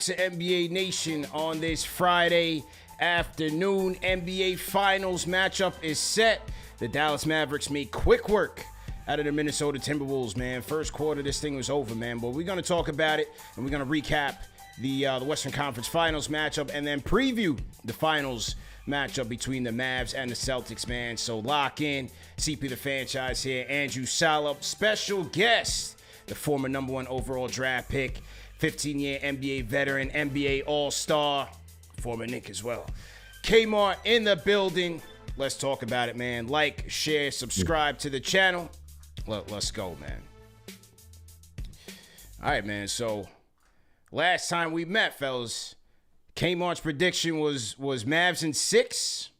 to NBA Nation on this Friday afternoon. NBA Finals matchup is set. The Dallas Mavericks made quick work out of the Minnesota Timberwolves, man. First quarter, this thing was over, man. But we're going to talk about it, and we're going to recap the Western Conference Finals matchup and then preview the Finals matchup between the Mavs and the Celtics, man. So lock in. CP the franchise here. Andrew Salop, special guest, the former number 1 overall draft pick, 15-year NBA veteran, NBA All-Star, former Knick as well. Kmart in the building. Let's talk about it, man. Like, share, subscribe to the channel. Let's go, man. All right, man. So last time we met, fellas, Kmart's prediction was Mavs in 6.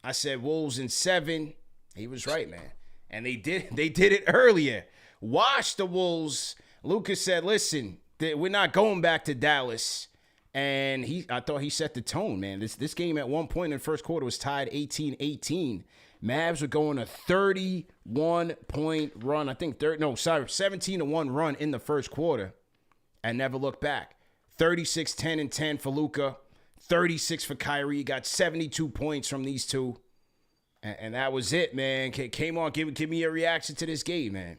I said Wolves in 7. He was right, man. And they did it earlier. Washed the Wolves. Luka said, listen, we're not going back to Dallas. And I thought he set the tone, man. This game at one point in the first quarter was tied 18-18. Mavs were going a 31-point run. 17-1 run in the first quarter and never looked back. 36, 10, and 10 for Luka. 36 for Kyrie. Got 72 points from these two. And that was it, man. Came on, give me your reaction to this game, man.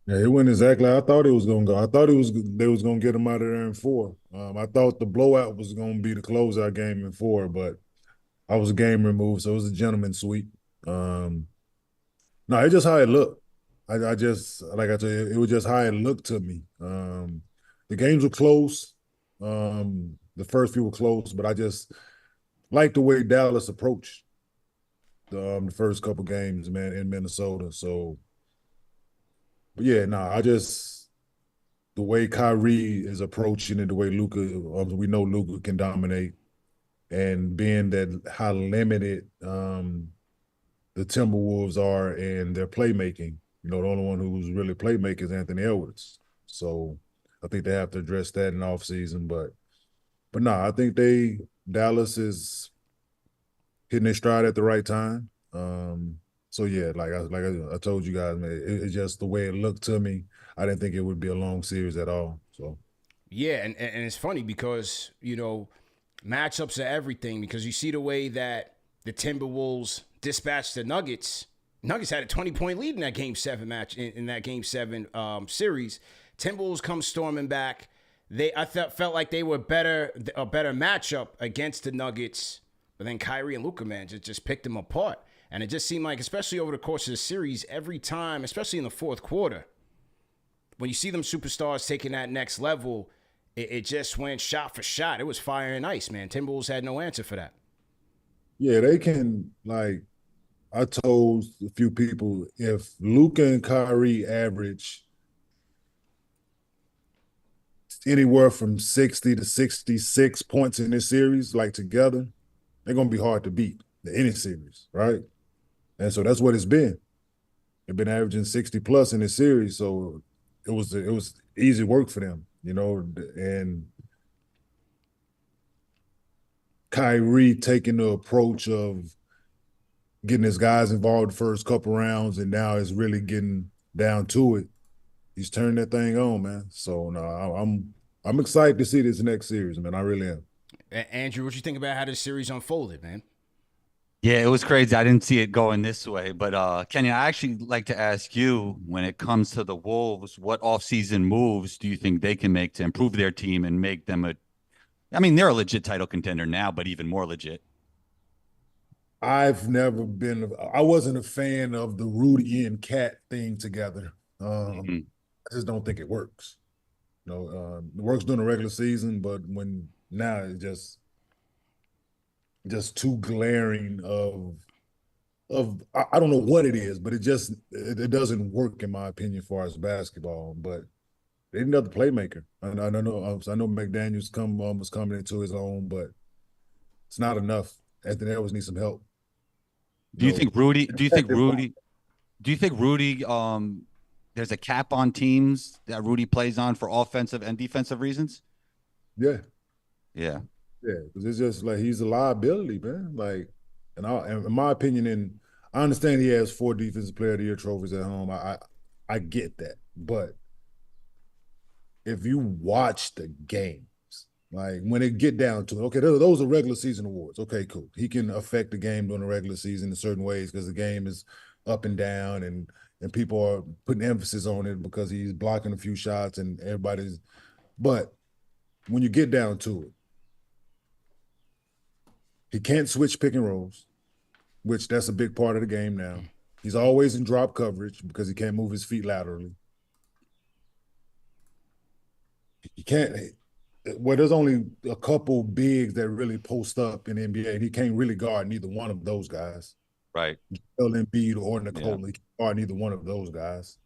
Yeah, it went exactly how I thought it was going to go. I thought they was going to get them out of there in 4. I thought the blowout was going to be the closeout game in 4, but I was a game removed, so it was a gentleman's sweep. No, it's just how it looked. I just, like I tell you, it was just how it looked to me. The games were close. The first few were close, but I just liked the way Dallas approached the first couple games, man, in Minnesota. So, but yeah, the way Kyrie is approaching it, the way Luka, we know Luka can dominate, and being that how limited the Timberwolves are in their playmaking. You know, the only one who's really playmaking is Anthony Edwards. So I think they have to address that in offseason. But I think Dallas is hitting their stride at the right time. So yeah, like I told you guys, man, it's just the way it looked to me. I didn't think it would be a long series at all. So yeah, and it's funny because, you know, matchups are everything, because you see the way that the Timberwolves dispatched the Nuggets. Nuggets had a 20-point lead in that Game 7 match, in that Game 7 series. Timberwolves come storming back. I felt like they were a better matchup against the Nuggets, but then Kyrie and Luka, man, just picked them apart. And it just seemed like, especially over the course of the series, every time, especially in the fourth quarter, when you see them superstars taking that next level, it just went shot for shot. It was fire and ice, man. Timberwolves had no answer for that. Yeah, they can, like, I told a few people, if Luka and Kyrie average anywhere from 60 to 66 points in this series, like together, they're going to be hard to beat in any series, right? And so that's what it's been. They've been averaging 60 plus in this series, so it was easy work for them, you know. And Kyrie taking the approach of getting his guys involved the first couple rounds, and now is really getting down to it. He's turned that thing on, man. So no, I'm excited to see this next series, man. I really am. Andrew, what you think about how this series unfolded, man? Yeah, it was crazy. I didn't see it going this way. But Kenyon, I actually like to ask you, when it comes to the Wolves, what offseason moves do you think they can make to improve their team and make them they're a legit title contender now, but even more legit. I wasn't a fan of the Rudy and Cat thing together. I just don't think it works. You know, it works during the regular season, but now it's just too glaring of I don't know what it is, but it doesn't work, in my opinion, as far as basketball. But they need another playmaker. I know McDaniels was coming into his own, but it's not enough. Anthony Edwards needs some help. Do you think Rudy? There's a cap on teams that Rudy plays on for offensive and defensive reasons? Yeah. Yeah. Yeah, because it's just like he's a liability, man. Like, and in my opinion, I understand he has 4 Defensive Player of the Year trophies at home. I get that, but if you watch the games, Like when it get down to it, okay, those are regular season awards. Okay, cool. He can affect the game during the regular season in certain ways because the game is up and down, and people are putting emphasis on it because he's blocking a few shots and everybody's. But when you get down to it, he can't switch pick and rolls, which that's a big part of the game now. He's always in drop coverage because he can't move his feet laterally. He can't. Well, there's only a couple bigs that really post up in the NBA, and he can't really guard neither one of those guys. Right. Joel Embiid or Nikola, Yeah. he can't guard neither one of those guys.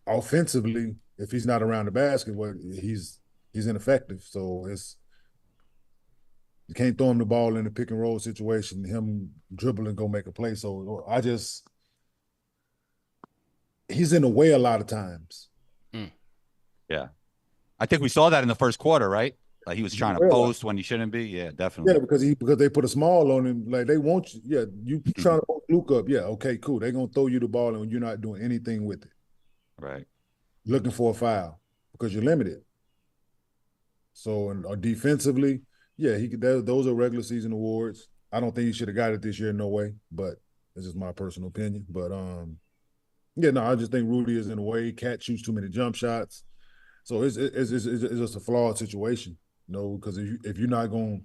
Offensively, if he's not around the basket, well, he's ineffective. So you can't throw him the ball in a pick and roll situation. Him dribbling go make a play. So he's in the way a lot of times. Yeah. I think we saw that in the first quarter, right? Like he was trying to post when he shouldn't be. Yeah, definitely. Yeah, because they put a small on him. Like they want you. Yeah, you trying to post Luka up. Yeah, okay, cool. They're gonna throw you the ball and you're not doing anything with it. Right. Looking for a foul because you're limited. So defensively, yeah, those are regular season awards. I don't think he should have got it this year, no way. But this is my personal opinion. But yeah, no, I just think Rudy is in the way. Cat shoots too many jump shots. So it's just a flawed situation, because if you're not going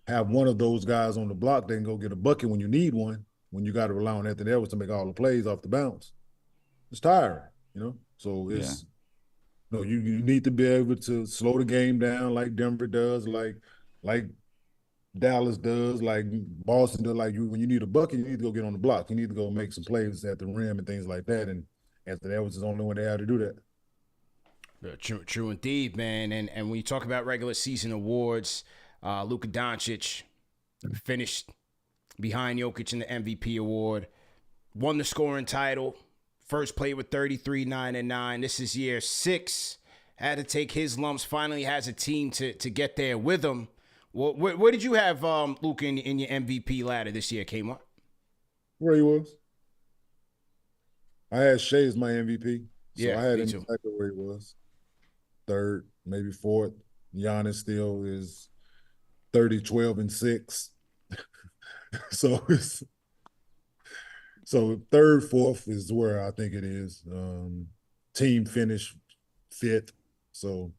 to have one of those guys on the block, they can go get a bucket when you need one, when you got to rely on Anthony Edwards to make all the plays off the bounce. It's tiring, So it's you need to be able to slow the game down like Denver does, like Dallas does, like Boston does. Like when you need a bucket, you need to go get on the block. You need to go make some plays at the rim and things like that. And Anthony Edwards is the only one they have to do that. True indeed, man. And when you talk about regular season awards, Luka Dončić finished behind Jokic in the MVP award, won the scoring title, first played with 33, 9 and 9. This is year 6. Had to take his lumps. Finally has a team to get there with him. Where did you have Luka in your MVP ladder this year, Kmart? Where he was. I had Shea as my MVP. So Yeah, I had me him too. exactly where he was. 3rd, maybe 4th. Giannis still is 30, 12, and 6. So 3rd, 4th is where I think it is. Team finish 5th. So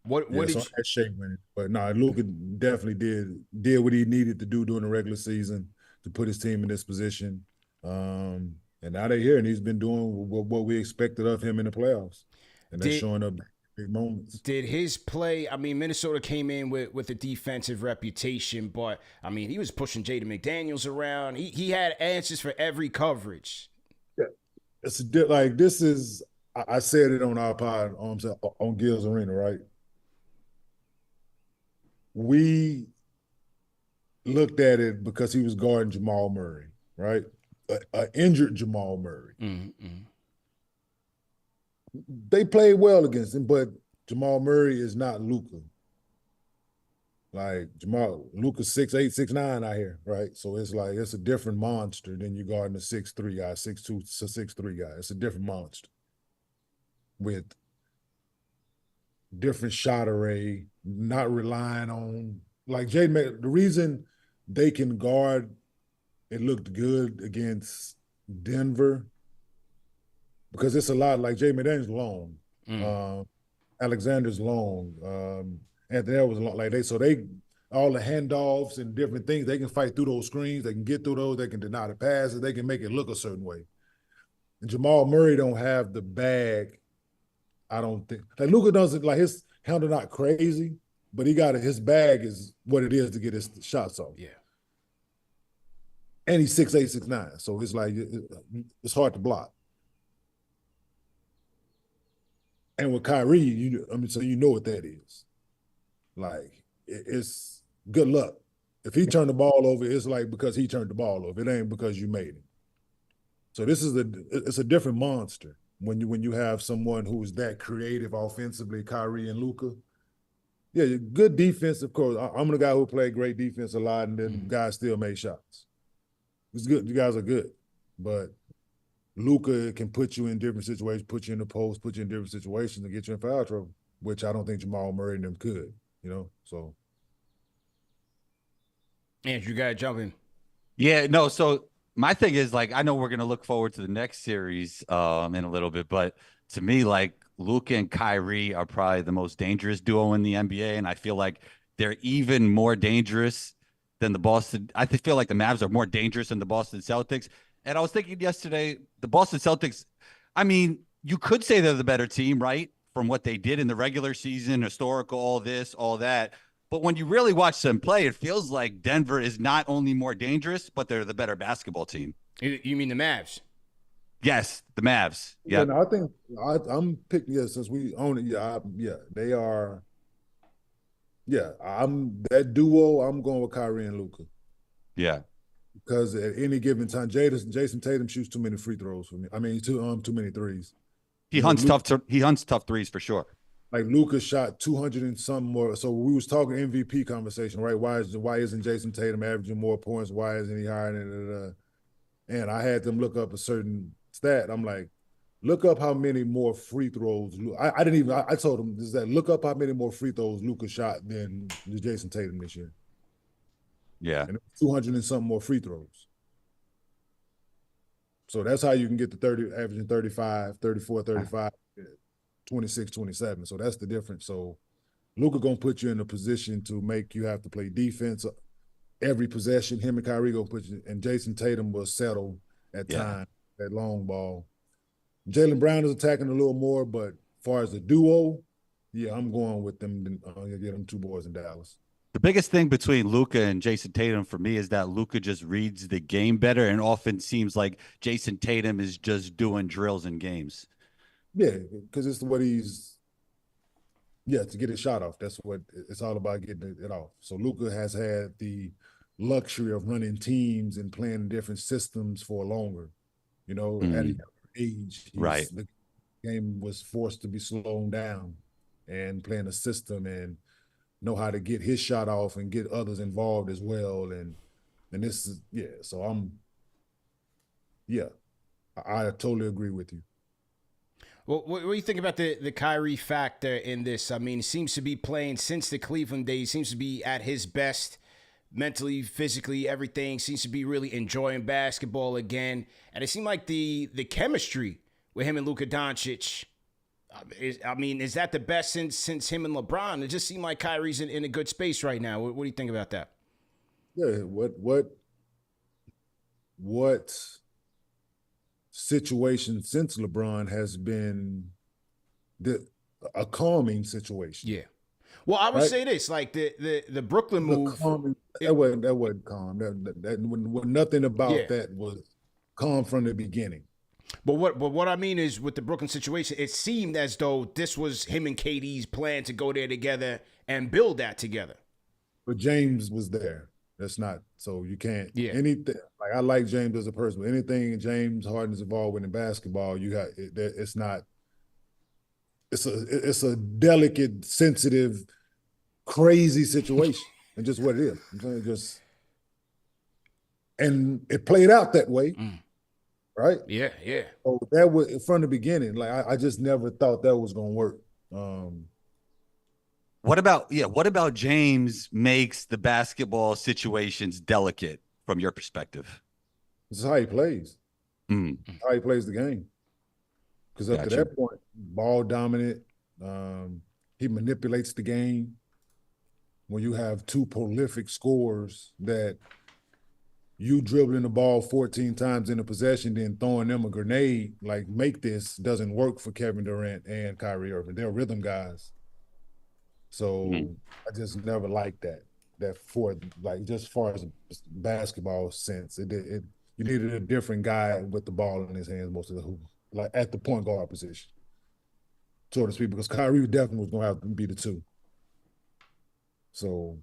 What so did I had Shea winning. But no, Luka definitely did what he needed to do during the regular season to put his team in this position. And now they're here, and he's been doing what we expected of him in the playoffs. And that's showing up big moments. Did his play, I mean, Minnesota came in with a defensive reputation, but, I mean, he was pushing Jaden McDaniels around. He had answers for every coverage. Yeah. It's I said it on our pod on Gil's Arena, right? We looked at it because he was guarding Jamal Murray, right? An injured Jamal Murray. Mm-hmm. They played well against him, but Jamal Murray is not Luka. Like Luka's 6'8", 6'9" out here, right? So it's like it's a different monster than you guarding a 6'3" guy, 6'2", 6'3" guy. It's a different monster with different shot array, not relying on like Jaden. The reason they can guard, it looked good against Denver. Because it's a lot like Jay McDaniels long, Alexander's long, Anthony Edwards long. Like they all the handoffs and different things, they can fight through those screens, they can get through those, they can deny the passes, they can make it look a certain way. And Jamal Murray don't have the bag. I don't think like Luka doesn't like his handle not crazy, but his bag is what it is to get his shots off. Yeah. And he's 6'8", 6'9", so it's like it's hard to block. And with Kyrie, so you know what that is. Like, it's good luck. If he turned the ball over, it's like because he turned the ball over. It ain't because you made him. So it's a different monster when you have someone who is that creative offensively, Kyrie and Luka. Yeah, good defense, of course. I'm the guy who played great defense a lot, and then guys still made shots. It's good. You guys are good, but Luka can put you in different situations, put you in the post, put you in different situations, and get you in foul trouble, which I don't think Jamal Murray and them could. So. Andrew, you got to jump in. Yeah, no. So my thing is, like, I know we're gonna look forward to the next series in a little bit, but to me, like, Luka and Kyrie are probably the most dangerous duo in the NBA, and I feel like they're even more dangerous than the Boston. I feel like the Mavs are more dangerous than the Boston Celtics. And I was thinking yesterday, the Boston Celtics, I mean, you could say they're the better team, right? From what they did in the regular season, historical, all this, all that. But when you really watch them play, it feels like Denver is not only more dangerous, but they're the better basketball team. You mean the Mavs? Yes, the Mavs. Yeah, I think I'm picking. Since we own it. They are. Yeah, I'm that duo. I'm going with Kyrie and Luka. Yeah, because at any given time, Jason Tatum shoots too many free throws for me. I mean, too many threes. He hunts tough threes for sure. Like Luka shot 200 and something more. So we was talking MVP conversation, right? Why isn't Jason Tatum averaging more points? Why isn't he higher than And I had them look up a certain stat. I'm like, look up how many more free throws. I told him look up how many more free throws Luka shot than Jason Tatum this year. Yeah. And 200 and something more free throws. So that's how you can get to 30, averaging 35, 34, 35, 26, 27. So that's the difference. So Luka going to put you in a position to make you have to play defense every possession. Him and Kyrie going to put you, and Jason Tatum will settle at time, that long ball. Jaylen Brown is attacking a little more, but as far as the duo, I'm going with them. Get them two boys in Dallas. The biggest thing between Luka and Jason Tatum for me is that Luka just reads the game better, and often seems like Jason Tatum is just doing drills in games. Yeah, because it's what he's to get his shot off. That's what it's all about, getting it off. So Luka has had the luxury of running teams and playing different systems for longer. At a younger age, the game was forced to be slowed down and playing a system and know how to get his shot off and get others involved as well. And this is, so I totally agree with you. Well, what do you think about the Kyrie factor in this? I mean, he seems to be playing since the Cleveland days, seems to be at his best mentally, physically, everything. Seems to be really enjoying basketball again. And it seemed like the chemistry with him and Luka Dončić, is that the best since him and LeBron? It just seemed like Kyrie's in a good space right now. What do you think about that? Yeah, what situation since LeBron has been a calming situation? Yeah. Well, I would say this, like the Brooklyn move. That wasn't calm. That nothing about that was calm from the beginning. But what I mean is, with the Brooklyn situation, it seemed as though this was him and KD's plan to go there together and build that together. But James was there. That's not, so you can't. Yeah. Anything, like, I like James as a person, but anything James Harden is involved with in basketball, it's not. It's a delicate, sensitive, crazy situation, and just what it is. And it played out that way. Right? Yeah. So that was from the beginning. Like, I just never thought that was gonna work. What about James makes the basketball situations delicate from your perspective? This is how he plays. How he plays the game. Because up to that point, ball dominant. He manipulates the game. When you have two prolific scorers that you dribbling the ball 14 times in a possession, then throwing them a grenade, like, make this, doesn't work for Kevin Durant and Kyrie Irving. They're rhythm guys. So I just never liked that. That for, like, just as far as basketball sense, you needed a different guy with the ball in his hands most of the hoop, like at the point guard position, so to speak, because Kyrie definitely was going to have to be the two. So,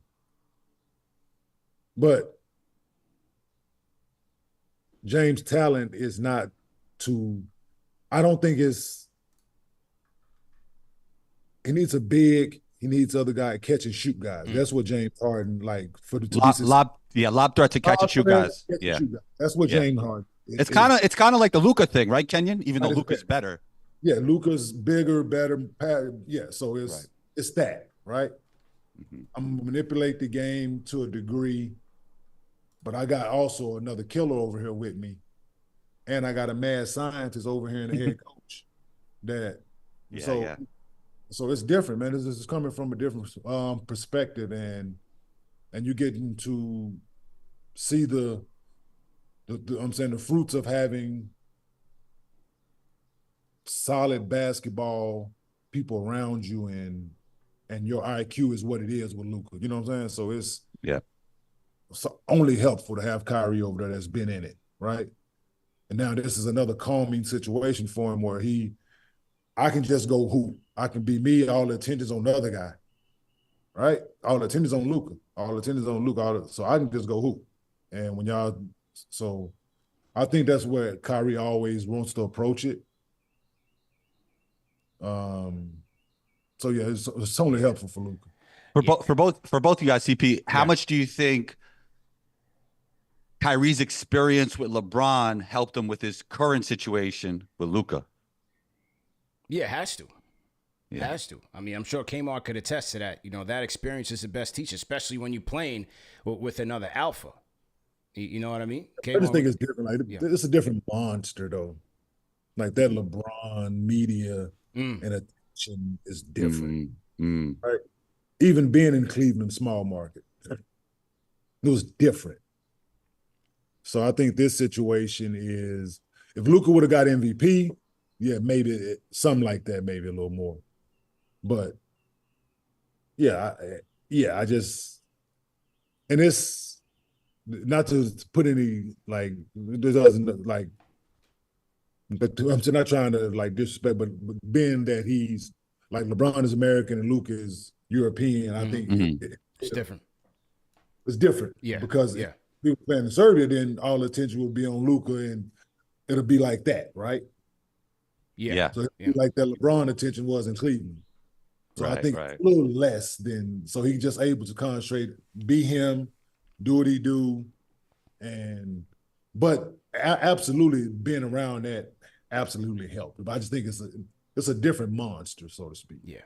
but James' talent is not I don't think he needs a big, he needs other guy catch and shoot guys. That's what James Harden, like, for the lob threat to catch and shoot guys. That's what James Harden. It's kind of like the Luka thing, right, Kenyon? Even though Luka's better. Yeah, Luka's bigger, better. Yeah, so it's that, right? Mm-hmm. I'm gonna manipulate the game to a degree, but I got also another killer over here with me, and I got a mad scientist over here in the head coach. So it's different, man. This is coming from a different perspective, and you're getting to see the I'm saying the fruits of having solid basketball people around you, and your IQ is what it is with Luka. You know what I'm saying? So it's only helpful to have Kyrie over there that's been in it, right? And now this is another calming situation for him where I can just go hoop. I can be me. All the attention's on the other guy, right? All the attention's on Luka. So I can just go hoop. And so I think that's where Kyrie always wants to approach it. So yeah, it's only helpful for Luka. For both you guys, CP, how much do you think Kyrie's experience with LeBron helped him with his current situation with Luka? Yeah, it has to. It has to. I mean, I'm sure Kmart could attest to that. You know, that experience is the best teacher, especially when you're playing with another alpha. You know what I mean? I just think it's different. Like, it's a different monster, though. Like that LeBron media and attention is different. Right? Even being in Cleveland, small market, it was different. So I think this situation is, if Luka would have got MVP, yeah, maybe something like that, maybe a little more. But I just, and it's not to put any like, there doesn't like, but I'm not trying to like disrespect, but being that he's like LeBron is American and Luka is European, I think it's different. It's different, because if we were playing in Serbia, then all the attention would be on Luka, and it'll be like that, right? Yeah. So like that LeBron attention was in Cleveland. So I think a little less than, so he's just able to concentrate, be him, do what he do, but absolutely being around that absolutely helped. But I just think it's a different monster, so to speak. Yeah.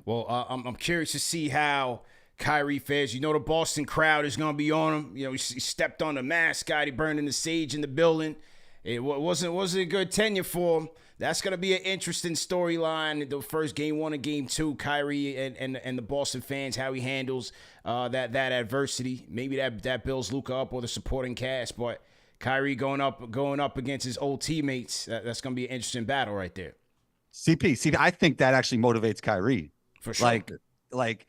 Well, I'm curious to see how Kyrie fares. You know, the Boston crowd is going to be on him. You know, he stepped on the mascot. He burned in the sage in the building. It wasn't a good tenure for him. That's going to be an interesting storyline. The first game 1 and game 2, Kyrie and the Boston fans, how he handles that adversity. Maybe that builds Luka up or the supporting cast, but Kyrie going up against his old teammates, that's going to be an interesting battle right there. CP, I think that actually motivates Kyrie. For sure. Like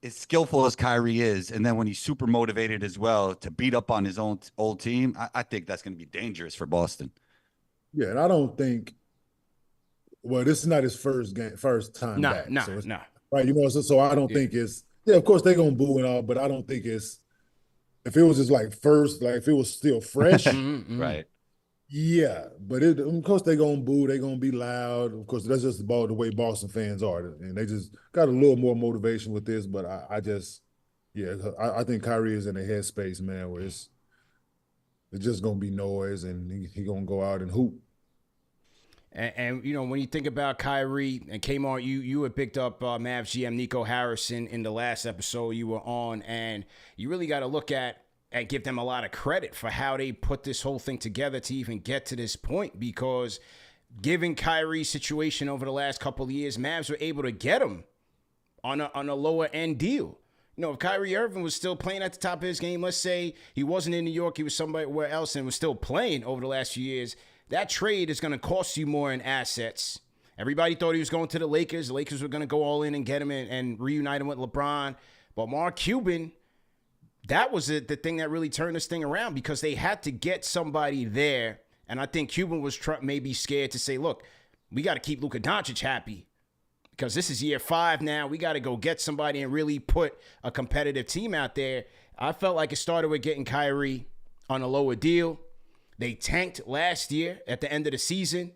as skillful as Kyrie is, and then when he's super motivated as well to beat up on his own old team, I think that's going to be dangerous for Boston. Yeah, and I don't think, well, this is not his first time back. No. Right, you know, so I don't think it's, of course they're going to boo and all, but I don't think it's, if it was just like first, like if it was still fresh. Right. Yeah, but of course they're going to boo, they're going to be loud. Of course, that's just about the way Boston fans are. And they just got a little more motivation with this, but I think Kyrie is in a headspace, man, where it's just going to be noise, and he going to go out and hoop. And you know, when you think about Kyrie and Kmart, you had picked up Mavs GM Nico Harrison in the last episode you were on, and you really got to look at and give them a lot of credit for how they put this whole thing together to even get to this point, because given Kyrie's situation over the last couple of years, Mavs were able to get him on a lower end deal. You know, if Kyrie Irving was still playing at the top of his game, let's say he wasn't in New York, he was somewhere else and was still playing over the last few years, that trade is going to cost you more in assets. Everybody thought he was going to the Lakers. The Lakers were going to go all in and get him and reunite him with LeBron. But Mark Cuban, that was the thing that really turned this thing around, because they had to get somebody there. And I think Cuban was maybe scared to say, look, we got to keep Luka Dončić happy, because this is year 5 now. We got to go get somebody and really put a competitive team out there. I felt like it started with getting Kyrie on a lower deal. They tanked last year at the end of the season.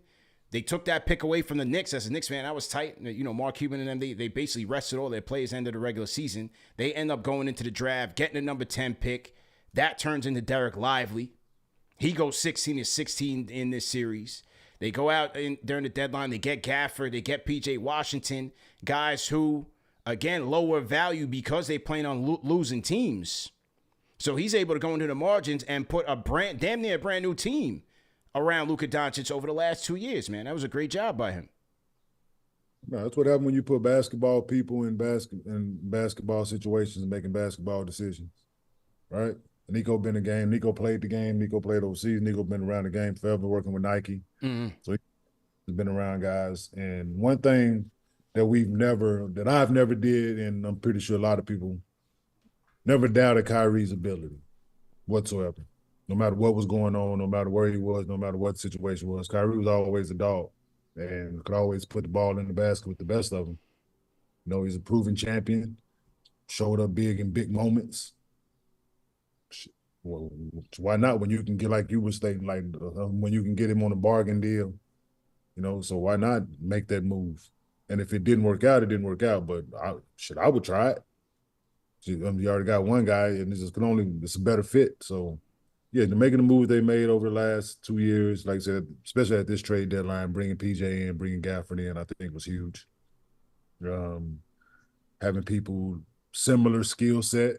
They took that pick away from the Knicks. As a Knicks fan, I was tight. You know, Mark Cuban and them, they basically rested all their players end of the regular season. They end up going into the draft, getting the number 10 pick. That turns into Derek Lively. He goes 16-16 in this series. They go out during the deadline. They get Gafford. They get P.J. Washington, guys who, again, lower value because they playing on losing teams. So he's able to go into the margins and put a damn near brand new team around Luka Dončić over the last 2 years, man. That was a great job by him. No, that's what happens when you put basketball people in basketball situations and making basketball decisions, right? Nico been in the game. Nico played the game. Nico played overseas. Nico been around the game forever, working with Nike. Mm-hmm. So he's been around guys. And one thing that I've never did, and I'm pretty sure a lot of people never doubted Kyrie's ability whatsoever. No matter what was going on, no matter where he was, no matter what the situation was, Kyrie was always a dog and could always put the ball in the basket with the best of them. You know, he's a proven champion, showed up big in big moments. Well, why not when you can get, like you were stating, like when you can get him on a bargain deal, you know, so why not make that move? And if it didn't work out, it didn't work out, but I would try it. You already got one guy, and it's a better fit. So, yeah, making the moves they made over the last 2 years, like I said, especially at this trade deadline, bringing PJ in, bringing Gafford in, I think was huge. Having people similar skill set,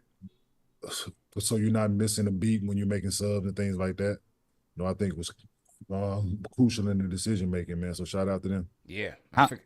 so you're not missing a beat when you're making subs and things like that. You know, I think was crucial in the decision making, man. So shout out to them. Yeah.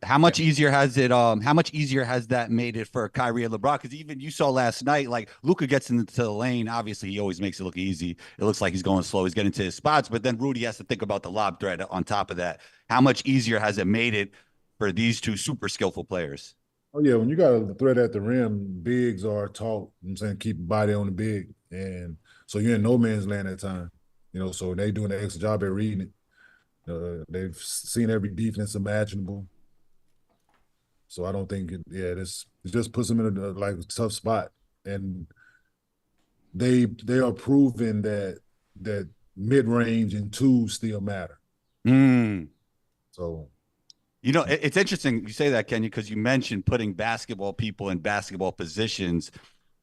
How much easier has it? How much easier has that made it for Kyrie and LeBron? Because even you saw last night, like Luka gets into the lane. Obviously, he always makes it look easy. It looks like he's going slow. He's getting to his spots, but then Rudy has to think about the lob threat on top of that. How much easier has it made it for these two super skillful players? Oh yeah, when you got a threat at the rim, bigs are taught. I'm saying keep a body on the big, and so you're in no man's land at time. You know, so they doing an excellent job at reading it. They've seen every defense imaginable. So I don't think it just puts them in a tough spot. And they are proving that mid-range and twos still matter. So you know, it's interesting you say that, Kenyon, because you mentioned putting basketball people in basketball positions.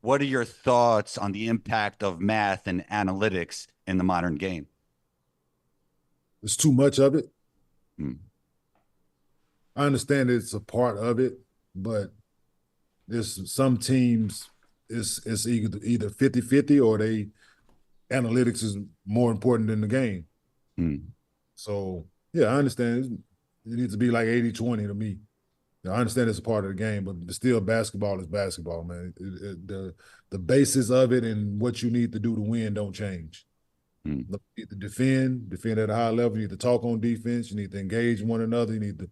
What are your thoughts on the impact of math and analytics in the modern game? There's too much of it. I understand it's a part of it, but there's some teams it's either 50-50 or analytics is more important than the game. So yeah, I understand it needs to be like 80-20 to me. Now, I understand it's a part of the game, but still basketball is basketball, man. The basis of it and what you need to do to win don't change. You need to defend at a high level. You need to talk on defense. You need to engage one another. You need to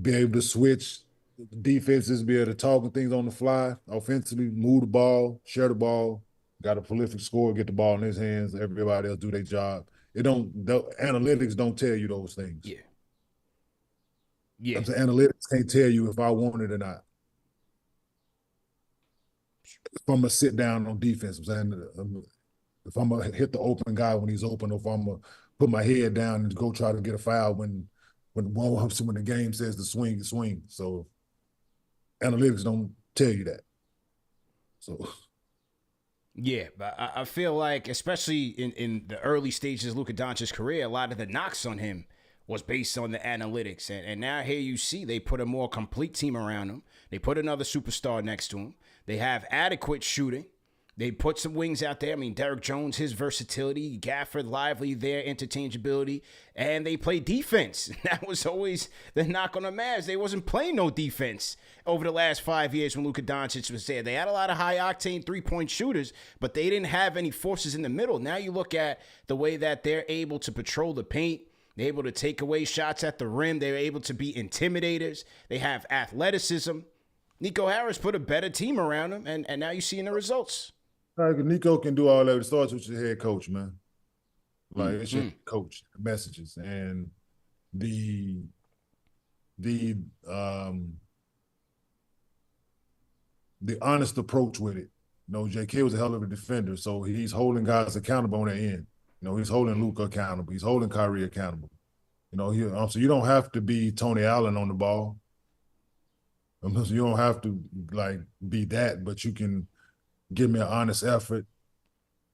be able to switch defenses, be able to talk and things on the fly, offensively, move the ball, share the ball, got a prolific scorer, get the ball in his hands, everybody else do their job. The analytics don't tell you those things. Yeah. Analytics can't tell you if I want it or not. If I'm gonna sit down on defense, I'm saying if I'm gonna hit the open guy when he's open, or if I'm gonna put my head down and go try to get a foul when the game says to swing. So analytics don't tell you that. So yeah, but I feel like, especially in the early stages of Luka Dončić's career, a lot of the knocks on him was based on the analytics. And now here you see they put a more complete team around him. They put another superstar next to him. They have adequate shooting. They put some wings out there. I mean, Derrick Jones, his versatility, Gafford, Lively, their interchangeability, and they play defense. That was always the knock on the Mavs. They wasn't playing no defense over the last 5 years when Luka Dončić was there. They had a lot of high-octane three-point shooters, but they didn't have any forces in the middle. Now you look at the way that they're able to patrol the paint. They're able to take away shots at the rim. They're able to be intimidators. They have athleticism. Nico Harris put a better team around him, and now you're seeing the results. Nico can do all that. It starts with your head coach, man. Like it's your coach, messages, and the honest approach with it. You know, JK was a hell of a defender, so he's holding guys accountable on the end. You know, he's holding Luka accountable. He's holding Kyrie accountable. You know, so you don't have to be Tony Allen on the ball. You don't have to be that, but you can give me an honest effort,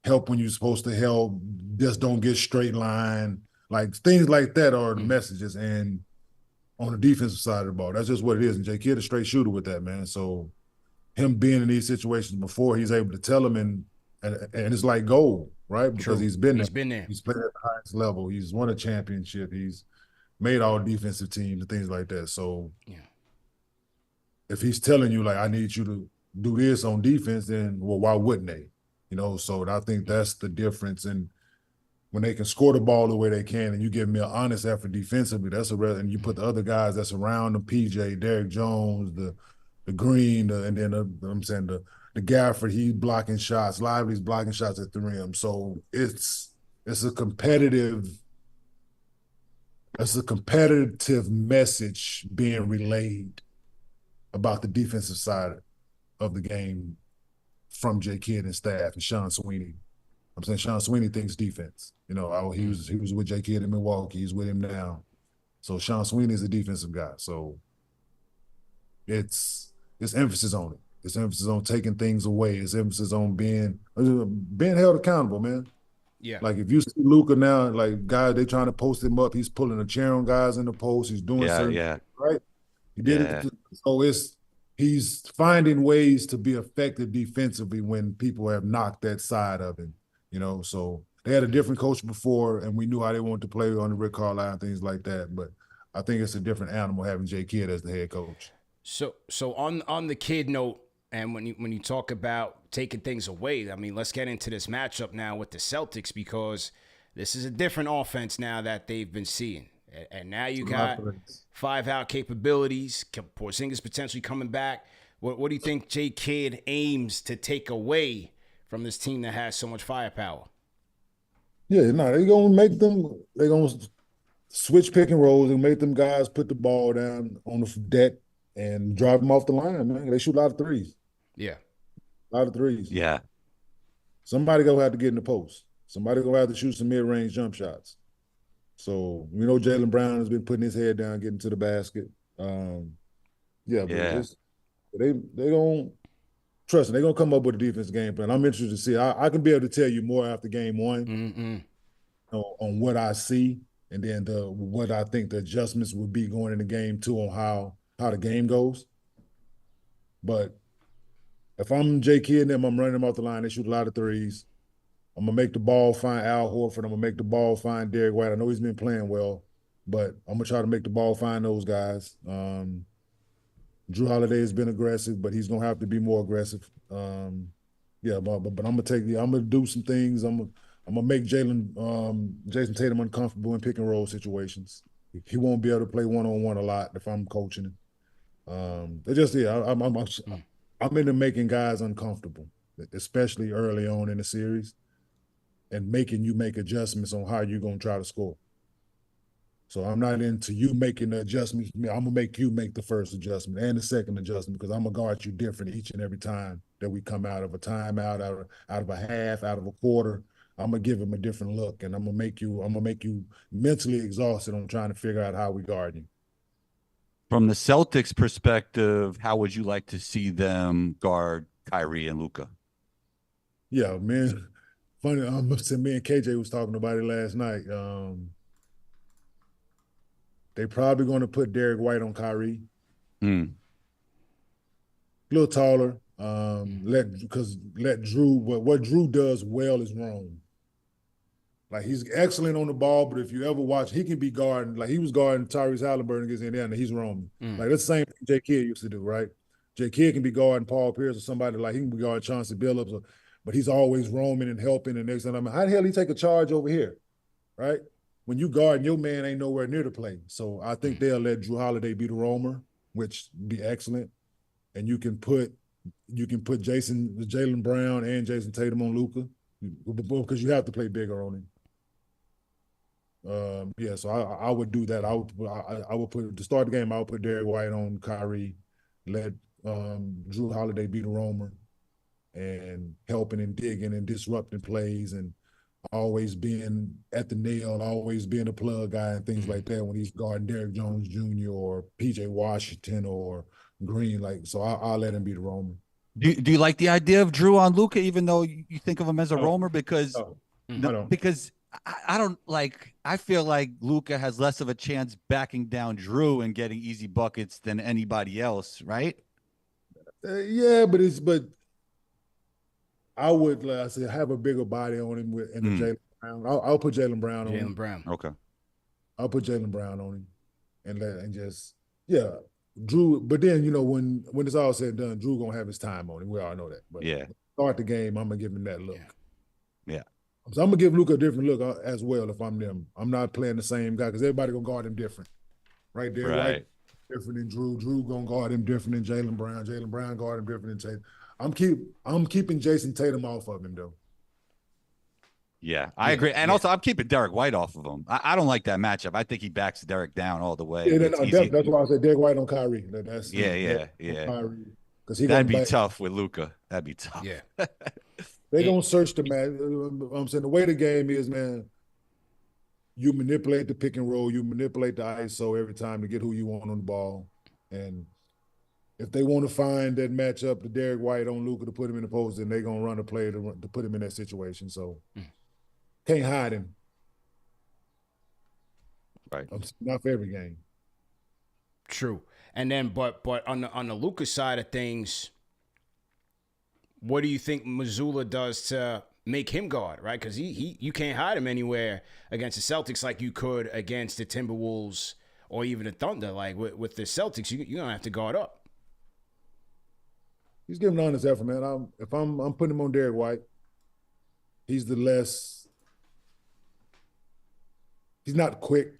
help when you're supposed to help, just don't get straight line. Like things like that are the messages. And on the defensive side of the ball, that's just what it is. And J. Kidd a straight shooter with that, man. So him being in these situations before, he's able to tell him, and it's like gold, right? Because True. he's been there. He's played at the highest level. He's won a championship. He's made all defensive teams and things like that. So if he's telling you, like, I need you to do this on defense, then, well, why wouldn't they? You know, so I think that's the difference. And when they can score the ball the way they can, and you give me an honest effort defensively, and you put the other guys that's around them, PJ, Derrick Jones, the Green, and then the Gafford, he's blocking shots, Lively's blocking shots at the rim. So it's a competitive message being relayed about the defensive side of the game from J. Kidd and staff and Sean Sweeney. I'm saying Sean Sweeney thinks defense. You know, he was with J. Kidd in Milwaukee. He's with him now. So Sean Sweeney is a defensive guy. So it's emphasis on it. It's emphasis on taking things away. It's emphasis on being held accountable, man. Yeah. Like if you see Luka now, like guys, they trying to post him up. He's pulling a chair on guys in the post. He's doing right. He did it. So he's finding ways to be effective defensively when people have knocked that side of him. You know, so they had a different coach before, and we knew how they wanted to play on the Rick Carlisle and things like that. But I think it's a different animal having J. Kidd as the head coach. So on the Kidd note, and when you talk about taking things away, I mean, let's get into this matchup now with the Celtics, because this is a different offense now that they've been seeing. And now you got 5-out capabilities. Porzingis potentially coming back. What do you think J. Kidd aims to take away from this team that has so much firepower? Yeah, no, they're going to switch pick and rolls and make them guys put the ball down on the deck and drive them off the line, man. They shoot a lot of threes. Yeah. A lot of threes. Yeah. Somebody going to have to get in the post. Somebody going to have to shoot some mid-range jump shots. So, we know Jaylen Brown has been putting his head down, getting to the basket. But they going to trust me, they're going to come up with a defense game plan. I'm interested to see. I can be able to tell you more after game one on what I see, and then what I think the adjustments would be going into game two on how the game goes. But if I'm J. Kidd and them, I'm running them off the line. They shoot a lot of threes. I'm going to make the ball find Al Horford. I'm going to make the ball find Derrick White. I know he's been playing well, but I'm going to try to make the ball find those guys. Drew Holiday has been aggressive, but he's going to have to be more aggressive. But I'm going to do some things. I'm going to make Jason Tatum uncomfortable in pick and roll situations. He won't be able to play one-on-one a lot if I'm coaching him. I'm into making guys uncomfortable, especially early on in the series, and making you make adjustments on how you're going to try to score. So I'm not into you making the adjustments. I'm going to make you make the first adjustment and the second adjustment, because I'm going to guard you different each and every time that we come out of a timeout, out of a half, out of a quarter. I'm going to give him a different look, and I'm going to make you mentally exhausted on trying to figure out how we guard you. From the Celtics perspective, how would you like to see them guard Kyrie and Luka? Yeah, man. Funny, me and KJ was talking about it last night. They probably going to put Derrick White on Kyrie. A little taller. Let Drew. What Drew does well is roam. Like, he's excellent on the ball, but if you ever watch, he can be guarding. Like, he was guarding Tyrese Halliburton against Indiana. He's roaming. Like, that's the same thing J. Kidd used to do, right? J. Kidd can be guarding Paul Pierce or somebody, like he can be guarding Chauncey Billups, but he's always roaming and helping. And next time, how the hell he take a charge over here, right? When you guard, your man ain't nowhere near the play. So I think they'll let Drew Holiday be the roamer, which would be excellent. And you can put Jaylen Brown and Jason Tatum on Luka, because you have to play bigger on him. So I would do that. I would put, to start the game, I would put Derrick White on Kyrie, let Drew Holiday be the roamer, and helping and digging and disrupting plays, and always being at the nail, always being a plug guy and things like that when he's guarding Derrick Jones Jr. or PJ Washington or Green. Like, so I'll let him be the roamer. Do you like the idea of Drew on Luka, even though you think of him as a No, roamer? Because no, no, I don't. because I don't like. I feel like Luka has less of a chance backing down Drew and getting easy buckets than anybody else, right? Yeah, but I would, like I said, have a bigger body on him in the Mm, Jaylen Brown. I'll put Jaylen Brown on Jaylen him. Brown. okay. I'll put Jaylen Brown on him and just yeah, Drew. But then when it's all said and done, Drew gonna have his time on him. We all know that. But Yeah. start the game, I'm gonna give him that look. Yeah. So I'm gonna give Luka a different look as well if I'm them. I'm not playing the same guy because everybody gonna guard him different. Right there, right? Right. Different than Drew. Drew gonna guard him different than Jaylen Brown. Jaylen Brown guard him different than Tatum. I'm keeping Jason Tatum off of him though. Yeah, I agree. And also, I'm keeping Derek White off of him. I don't like that matchup. I think he backs Derek down all the way. Yeah, It's easy. that's why I said Derek White on Kyrie. That's Yeah. Kyrie because That'd be tough with Luka. That'd be tough. Yeah. They gonna search the match. I'm saying the way the game is, man. You manipulate the pick and roll. You manipulate the ISO every time to get who you want on the ball. And if they want to find that matchup, the Derek White on Luka to put him in the post, then they're gonna run a play to put him in that situation. So can't hide him. Right. Not for every game. True. And then, but on the Luka side of things, what do you think Mazzulla does to make him guard, right? Because you can't hide him anywhere against the Celtics like you could against the Timberwolves or even the Thunder. Like with the Celtics, you're gonna have to guard up. He's giving an honest effort, man. I'm putting him on Derek White. He's the less. He's not quick,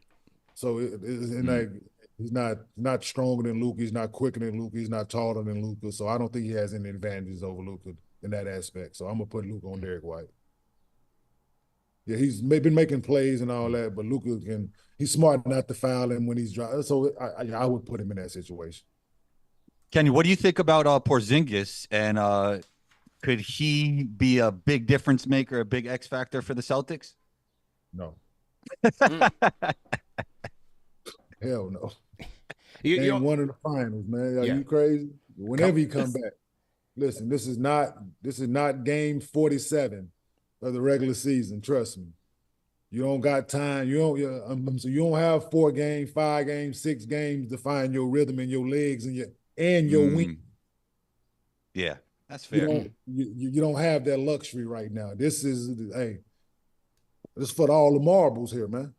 so like he's not stronger than Luka. He's not quicker than Luka. He's not taller than Luka. So I don't think he has any advantages over Luka in that aspect. So I'm gonna put Luka on Derek White. Yeah, he's been making plays and all that, but Luka he's smart not to foul him when he's driving. So I would put him in that situation. Kenny, what do you think about Porzingis? And could he be a big difference maker, a big X factor for the Celtics? No. Hell no. You one of the finals, man. Are you crazy? Whenever you come back, listen. This is not game 47 of the regular season. Trust me. You don't got time. So you don't have 4 games, 5 games, 6 games to find your rhythm and your legs and your wing. Yeah, that's fair. You don't have that luxury right now. This is for all the marbles here, man.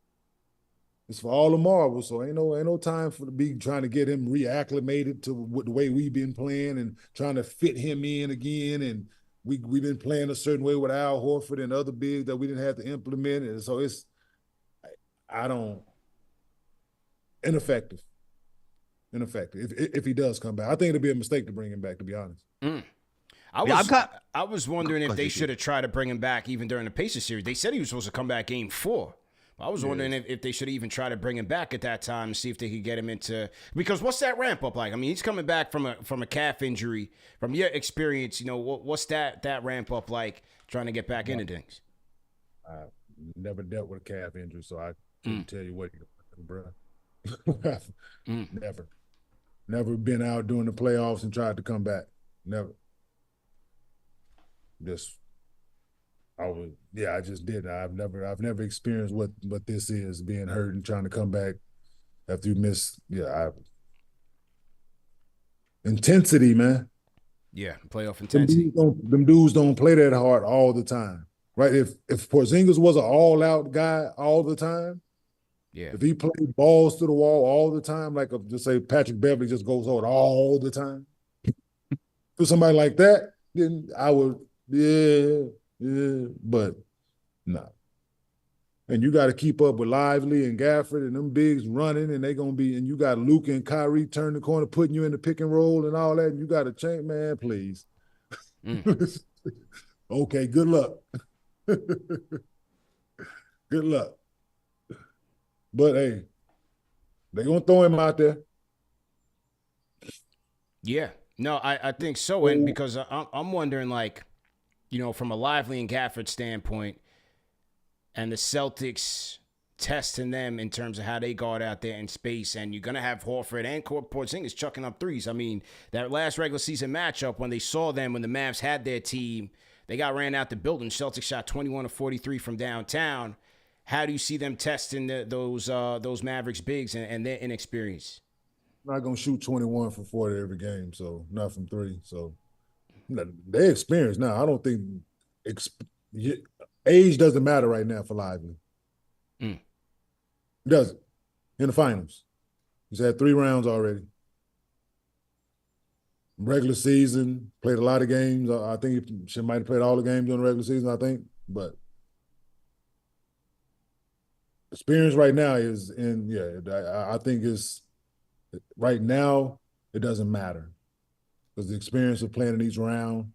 It's for all the marbles. So ain't no time for to be trying to get him reacclimated to the way we've been playing and trying to fit him in again. And we've been playing a certain way with Al Horford and other bigs that we didn't have to implement. And so ineffective. If he does come back, I think it'd be a mistake to bring him back. To be honest. I was wondering if they should have tried to bring him back even during the Pacers series. They said he was supposed to come back game 4. I was wondering if they should even try to bring him back at that time and see if they could get him into, because what's that ramp up like? I mean, he's coming back from a calf injury. From your experience, what's that ramp up like trying to get back into things? I've never dealt with a calf injury, so I couldn't tell you what bro. Never been out during the playoffs and tried to come back. Never. I just did. I've never experienced what this is, being hurt and trying to come back after you miss. Intensity, man. Yeah, playoff intensity. Them dudes don't play that hard all the time, right? If Porzingis was an all-out guy all the time, if he played balls to the wall all the time, like just say Patrick Beverly just goes hard all the time, for somebody like that, then I would, but no. And you got to keep up with Lively and Gafford and them bigs running, and they gonna be. And you got Luka and Kyrie turn the corner, putting you in the pick and roll and all that. And you got to change, man. Please. Okay. Good luck. Good luck. But hey, they gonna throw him out there. Yeah. No, I think so. And because I'm wondering, like, from a Lively and Gafford standpoint, and the Celtics testing them in terms of how they guard out there in space. And you're going to have Horford and Porzingis chucking up threes. I mean, that last regular season matchup, when they saw them, when the Mavs had their team, they got ran out the building. Celtics shot 21 of 43 from downtown. How do you see them testing those Mavericks bigs and their inexperience? I'm not going to shoot 21 from 40 every game, so not from three. So they experience now. I don't think age doesn't matter right now for Lively. It doesn't. In the finals. He's had 3 rounds already. Regular season, played a lot of games. I think she might have played all the games during the regular season, I think. But experience right now is I think it's right now it doesn't matter. Because the experience of playing in each round,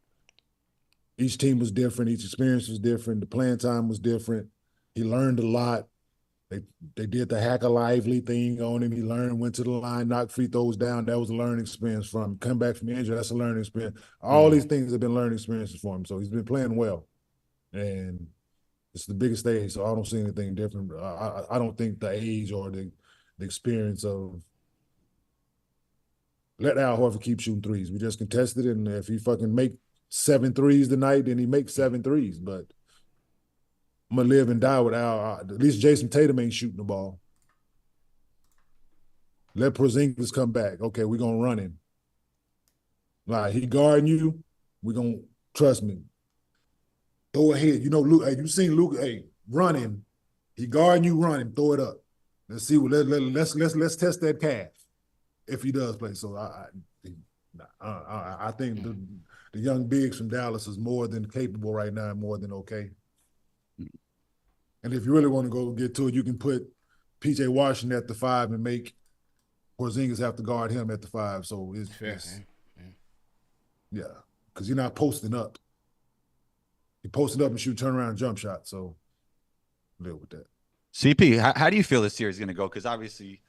each team was different, each experience was different, the playing time was different. He learned a lot. They did the hack a lively thing on him. He learned, went to the line, knocked free throws down. That was a learning experience for him. Come back from injury, that's a learning experience. All these things have been learning experiences for him. So he's been playing well. And it's the biggest stage, so I don't see anything different. I don't think the age or the experience of let Al Horford keep shooting threes. We just contested it, and if he fucking make 7 threes tonight, then he makes 7 threes. But I'm going to live and die with Al. At least Jason Tatum ain't shooting the ball. Let Porzingis come back. Okay, we're going to run him. Like, he guarding you, we're going to, trust me, throw ahead. You know, Luke, hey, you seen Luka, hey, run him. He guarding you, run him, throw it up. Let's see, let's test that calf if he does play. So I think the young bigs from Dallas is more than capable right now, more than okay. And if you really want to go get to it, you can put P.J. Washington at the 5 and make Porzingis have to guard him at the 5. So it's yeah, because you're not posting up. He posted up and shoot turnaround jump shot. So deal with that. CP, how do you feel this series is going to go? Because obviously,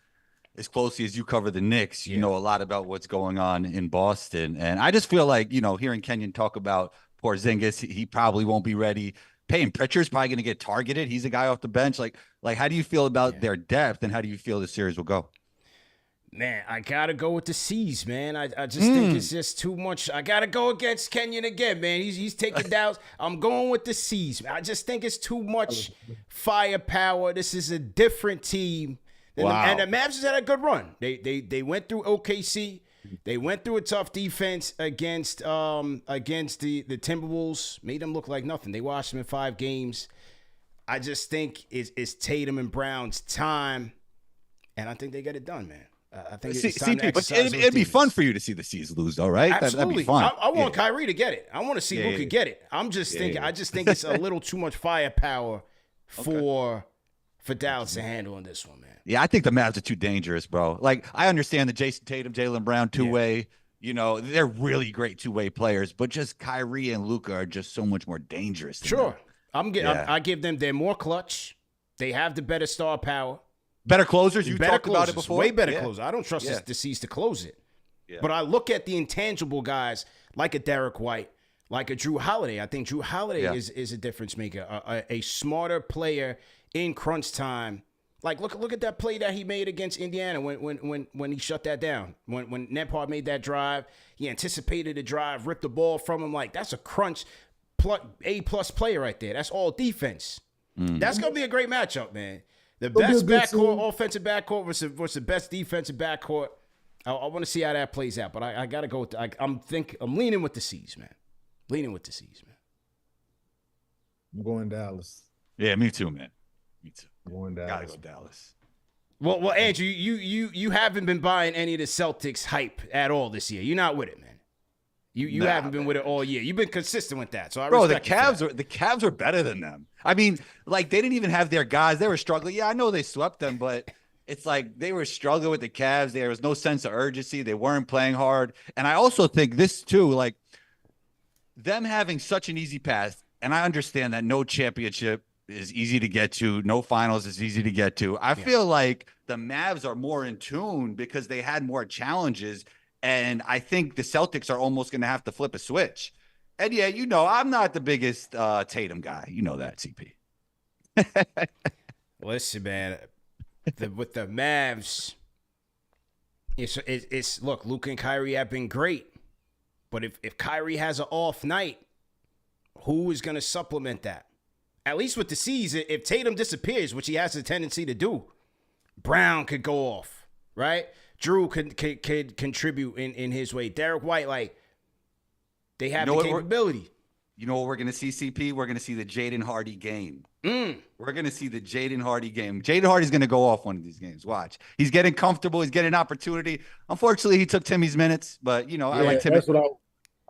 as closely as you cover the Knicks, you know a lot about what's going on in Boston. And I just feel like, hearing Kenyon talk about Porzingis, he probably won't be ready. Payton Pritchard's probably going to get targeted. He's a guy off the bench. Like how do you feel about their depth, and how do you feel the series will go? Man, I got to go with the C's, man. I just think it's just too much. I got to go against Kenyon again, man. He's taking down. I'm going with the C's. I just think it's too much firepower. This is a different team. Wow. And the Mavs has had a good run. They went through OKC. They went through a tough defense against the Timberwolves. Made them look like nothing. They watched them in 5 games. I just think it's Tatum and Brown's time, and I think they get it done, man. I think it's time to exercise but it'd be fun for you to see the C's lose, though, right? Absolutely. That'd be fun. I want Kyrie to get it. I want to see Luka get it. I'm just thinking. I just think it's a little too much firepower for Dallas to handle in this one, man. Yeah, I think the Mavs are too dangerous, bro. Like, I understand the Jason Tatum, Jaylen Brown two-way. Yeah. They're really great two-way players, but just Kyrie and Luka are just so much more dangerous. Than them. I give them. They're more clutch. They have the better star power. Better closers. You talked about it before. Way better closers. I don't trust the C's to close it. Yeah. But I look at the intangible guys like a Derek White, like a Drew Holiday. I think Drew Holiday is a difference maker, a smarter player in crunch time. Like look at that play that he made against Indiana when he shut that down. When Nembhard made that drive, he anticipated the drive, ripped the ball from him. Like, that's a crunch A+ player right there. That's all defense. That's gonna be a great matchup, man. The best backcourt, offensive backcourt versus the best defensive backcourt. I want to see how that plays out, but I gotta go with I'm leaning with the C's, man. Leaning with the C's, man. I'm going Dallas. Yeah, me too, man. Me too. I'm going Dallas. Gotta go Dallas. Well, Andrew, you haven't been buying any of the Celtics hype at all this year. You're not with it, man. You haven't been with it all year. You've been consistent with that. So I respect the Cavs are better than them. I mean, like, they didn't even have their guys. They were struggling. Yeah, I know they swept them, but it's like they were struggling with the Cavs. There was no sense of urgency. They weren't playing hard. And I also think this too, like, them having such an easy path, and I understand that no championship is easy to get to, no finals is easy to get to. I feel like the Mavs are more in tune because they had more challenges. And I think the Celtics are almost going to have to flip a switch. And yeah, I'm not the biggest Tatum guy. You know that, CP. Listen, man, with the Mavs, it's look, Luka and Kyrie have been great, but if Kyrie has an off night, who is going to supplement that? At least with the season, if Tatum disappears, which he has a tendency to do, Brown could go off, right? Drew could contribute in his way. Derek White, like, they have the capability. You know what we're going to see, CP? We're going to see the Jaden Hardy game. We're going to see the Jaden Hardy game. Jaden Hardy's going to go off one of these games. Watch. He's getting comfortable. He's getting an opportunity. Unfortunately, he took Timmy's minutes, but, you know, I like Timmy. That's what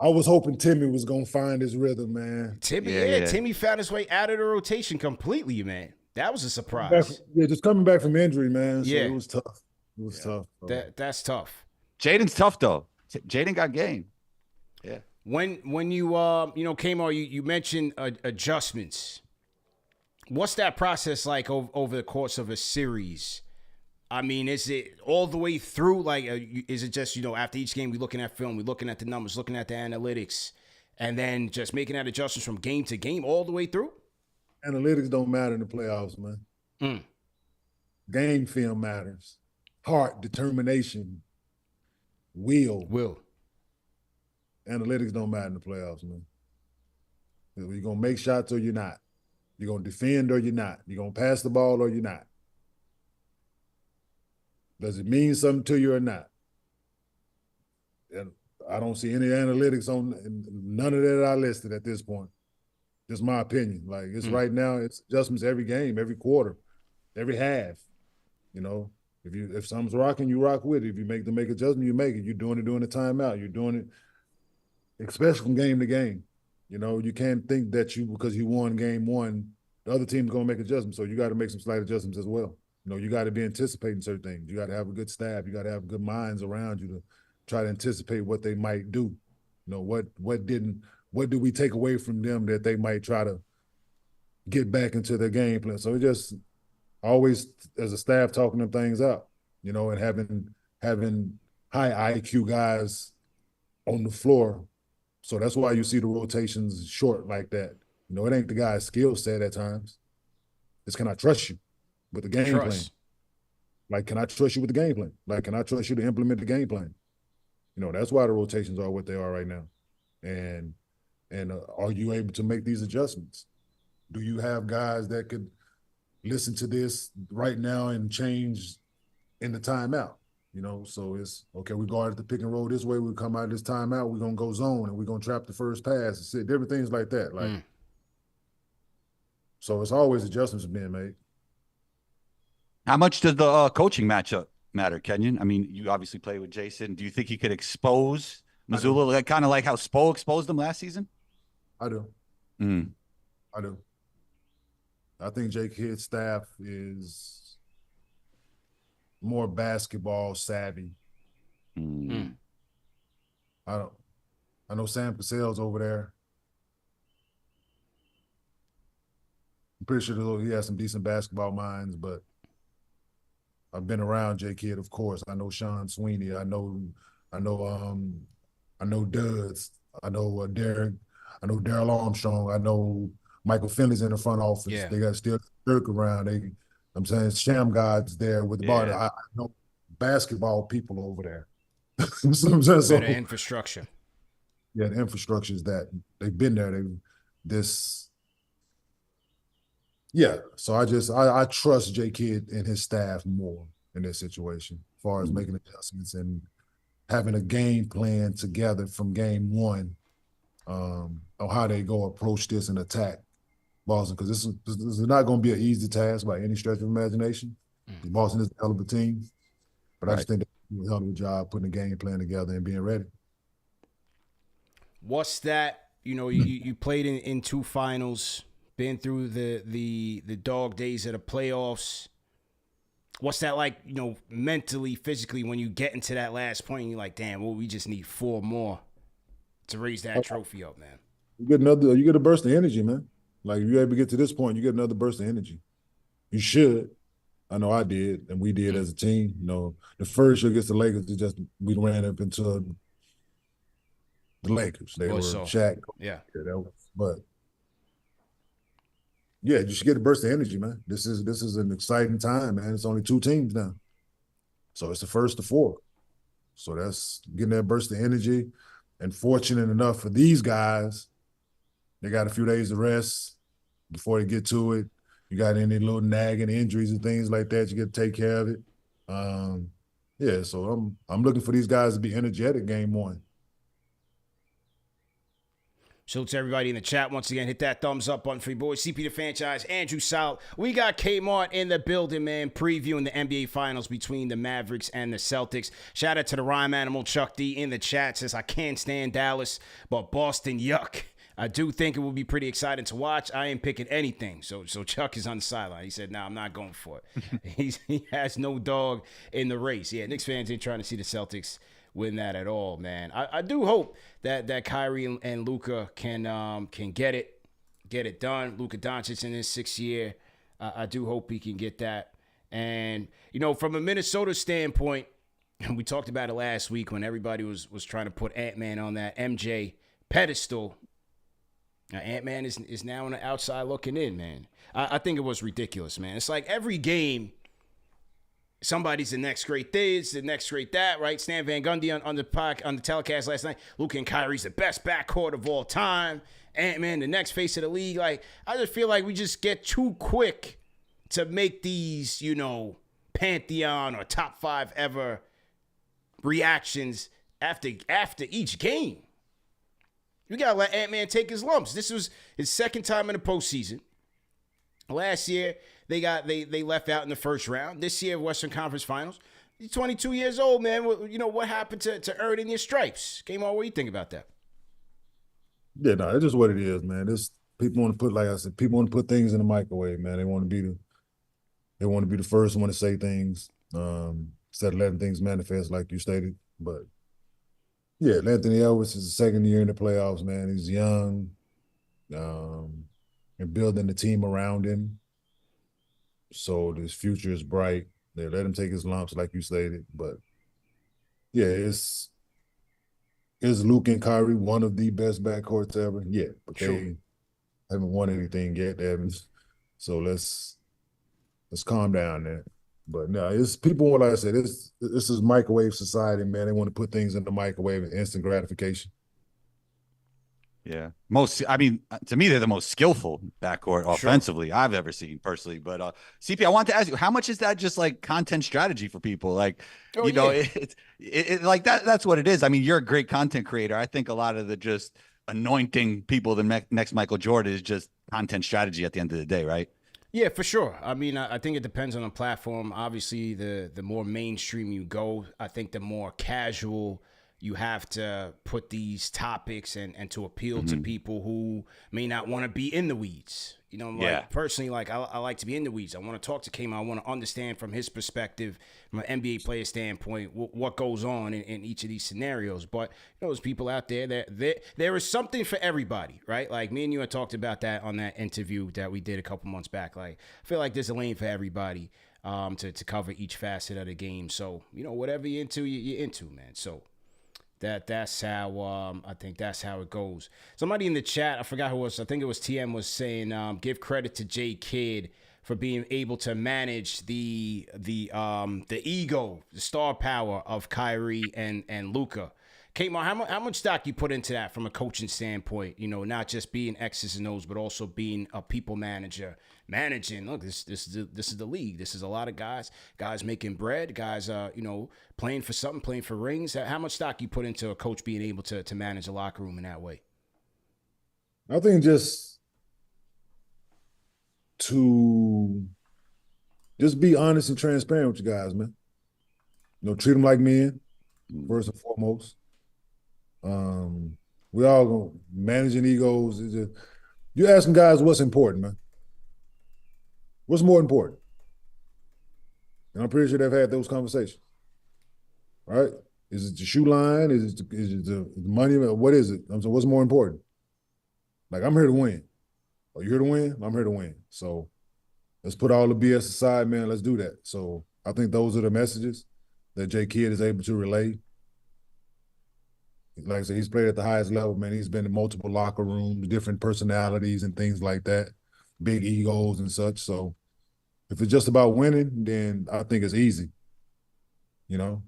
I was hoping Timmy was going to find his rhythm, man. Timmy found his way out of the rotation completely, man. That was a surprise. Just coming back from injury, man. So it was tough. It was tough. That's tough. Jaden's tough, though. Jaden got game. Yeah. When you came on, you mentioned adjustments. What's that process like over the course of a series? I mean, is it all the way through? Like, is it just, after each game, we're looking at film, we're looking at the numbers, looking at the analytics, and then just making that adjustments from game to game all the way through? Analytics don't matter in the playoffs, man. Game film matters. Heart, determination, will. Analytics don't matter in the playoffs, man. You're going to make shots or you're not. You're going to defend or you're not. You're going to pass the ball or you're not. Does it mean something to you or not? And I don't see any analytics on none of that I listed at this point. Just my opinion. Like, it's right now, it's adjustments every game, every quarter, every half. If something's rocking, you rock with it. If you make adjustment, you make it. You're doing it during the timeout. You're doing it, especially from game to game. You can't think that because you won game one, the other team's going to make adjustments. So you got to make some slight adjustments as well. You got to be anticipating certain things. You got to have a good staff. You got to have good minds around you to try to anticipate what they might do. What do we take away from them that they might try to get back into their game plan? So it just always, as a staff, talking them things out, and having high IQ guys on the floor. So that's why you see the rotations short like that. It ain't the guy's skill set at times. It's, can I trust you with the game plan? Like, can I trust you with the game plan? Like, can I trust you to implement the game plan? That's why the rotations are what they are right now. And are you able to make these adjustments? Do you have guys that could listen to this right now and change in the timeout? So it's, okay, we guarded the pick and roll this way, we come out of this timeout, we're going to go zone, and we're going to trap the first pass, and different things like that. Like, So it's always adjustments being made. How much does the coaching matchup matter, Kenyon? I mean, you obviously play with Jason. Do you think he could expose Missoula, kind of like how Spo exposed them last season? I do. I do. I think Jake Kidd's staff is more basketball savvy. I know Sam Cassell's over there. I'm pretty sure he has some decent basketball minds, but I've been around Jake Kidd, of course. I know Sean Sweeney. I know Duds. I know Derek. I know Daryl Armstrong. I know Michael Finley's in the front office. Yeah. They got still Dirk around. I'm saying Sham God's there with the body. I know basketball people over there. Better infrastructure. Yeah, the infrastructure is that. They've been there. So I trust J Kidd and his staff more in this situation as far as making adjustments and having a game plan together from game one on how they go approach this and attack Boston, because this is not going to be an easy task by any stretch of imagination. Boston is a hell of a team, but I just think they do a hell of a job putting a game plan together and being ready. What's that? You played in two finals, been through the dog days of the playoffs. What's that like, mentally, physically, when you get into that last point and you're like, damn, well, we just need 4 more to raise that trophy up, man? You get a burst of energy, man. Like, if you're able to get to this point, you get another burst of energy. You should. I know I did, and we did as a team. The first year against the Lakers, we ran up into the Lakers. They were Shaq. Yeah. But Yeah, you should get a burst of energy, man. This is an exciting time, man. It's only 2 teams now. So it's the first to 4. So that's getting that burst of energy. And fortunate enough for these guys, they got a few days of rest before they get to it. You got any little nagging injuries and things like that, you get to take care of it. Yeah, so I'm looking for these guys to be energetic game 1. So to everybody in the chat, once again, hit that thumbs up button for your boys. CP the Franchise, Andrew Salt. We got Kmart in the building, man, previewing the NBA Finals between the Mavericks and the Celtics. Shout out to the rhyme animal, Chuck D, in the chat. Says, I can't stand Dallas, but Boston, yuck. I do think it will be pretty exciting to watch. I ain't picking anything. So Chuck is on the sideline. He said, nah, I'm not going for it. He has no dog in the race. Yeah, Knicks fans ain't trying to see the Celtics win that at all, man. I do hope that Kyrie and Luka can get it done. Luka Dončić in his 6th year. I do hope he can get that. And, you know, from a Minnesota standpoint, we talked about it last week when everybody was trying to put Ant-Man on that MJ pedestal. Now, Ant-Man is now on the outside looking in, man. I think it was ridiculous, man. It's like every game, somebody's the next great this, the next great that, right? Stan Van Gundy on the telecast last night. Luka and Kyrie's the best backcourt of all time. Ant-Man, the next face of the league. Like, I just feel like we just get too quick to make these, you know, Pantheon or top 5 ever reactions after each game. You gotta let Ant-Man take his lumps. This was his 2nd time in the postseason. Last year, they left out in the first round. This year, Western Conference Finals. He's 22 years old, man. You know, what happened to earning your stripes? Game on, what do you think about that? Yeah, no, it's just what it is, man. This people want to put, like I said, people want to put things in the microwave, man. They want to be the first one to say things, instead of letting things manifest like you stated. But yeah, Anthony Edwards is the 2nd year in the playoffs, man. He's young, and building the team around him. So his future is bright. They let him take his lumps, like you stated. But yeah, is Luke and Kyrie one of the best backcourts ever? Yeah, but sure. They haven't won anything yet, Evans. So let's calm down there. But no, it's people. Like I said, this is microwave society, man. They want to put things in the microwave and instant gratification. Yeah. To me, they're the most skillful backcourt offensively I've ever seen personally. But CP, I want to ask you, how much is that just like content strategy for people? Like, know, it like that's what it is. I mean, you're a great content creator. I think a lot of the just anointing people the next Michael Jordan is just content strategy at the end of the day, right? Yeah, for sure. I mean, I think it depends on the platform. Obviously, the more mainstream you go, I think the more casual you have to put these topics and to appeal to people who may not want to be in the weeds. You know, like personally, like I like to be in the weeds. I want to talk to Kmart. I want to understand from his perspective, from an NBA player standpoint, what goes on in each of these scenarios. But you know, there's people out there that there is something for everybody, right? Like me and you had talked about that on that interview that we did a couple months back. Like I feel like there's a lane for everybody to cover each facet of the game. So you know, whatever you're into, you're into, man. So. That's how I think that's how it goes. Somebody in the chat, I forgot who it was. I think it was TM was saying, give credit to J Kidd for being able to manage the ego, the star power of Kyrie and Luka. Kmart, how much stock you put into that from a coaching standpoint? You know, not just being X's and O's, but also being a people manager, managing. Look, this is the league. This is a lot of guys making bread, guys, you know, playing for something, playing for rings. How much stock you put into a coach being able to manage a locker room in that way? I think just to be honest and transparent with you guys, man. You know, treat them like men, first and foremost. We all go managing egos. You asking guys what's important, man. What's more important? And I'm pretty sure they've had those conversations, right? Is it the shoe line? Is it the money? What is it? So what's more important? Like, I'm here to win. Are you here to win? I'm here to win. So let's put all the BS aside, man. Let's do that. So I think those are the messages that J Kidd is able to relay. Like I said, he's played at the highest level, man. He's been in multiple locker rooms, different personalities and things like that. big egos and such. So if it's just about winning, then I think it's easy, you know.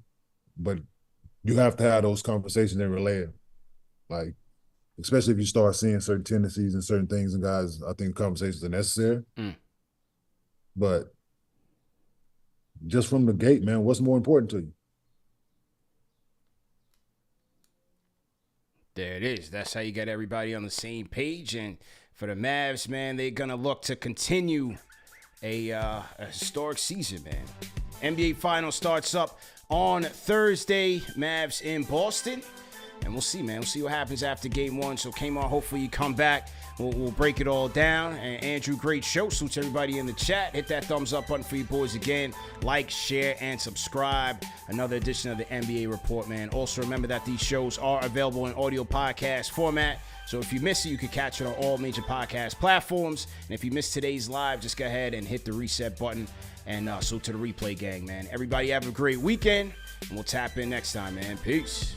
But you have to have those conversations and relay them. Like, especially if you start seeing certain tendencies and certain things in guys, I think conversations are necessary. But just from the gate, man, what's more important to you? There it is. That's how you get everybody on the same page. And for the Mavs, man, they're going to look to continue a historic season, man. NBA Finals starts up on Thursday. Mavs in Boston. And we'll see, man. We'll see what happens after game one. So, Kenyon, hopefully you come back. We'll break it all down. And Andrew, great show. Salute to everybody in the chat. Hit that thumbs up button for you boys again. Like, share, and subscribe. Another edition of the NBA Report, man. Also, remember that these shows are available in audio podcast format. So if you miss it, you can catch it on all major podcast platforms. And if you missed today's live, just go ahead and hit the reset button. And salute to the replay gang, man. Everybody have a great weekend. And we'll tap in next time, man. Peace.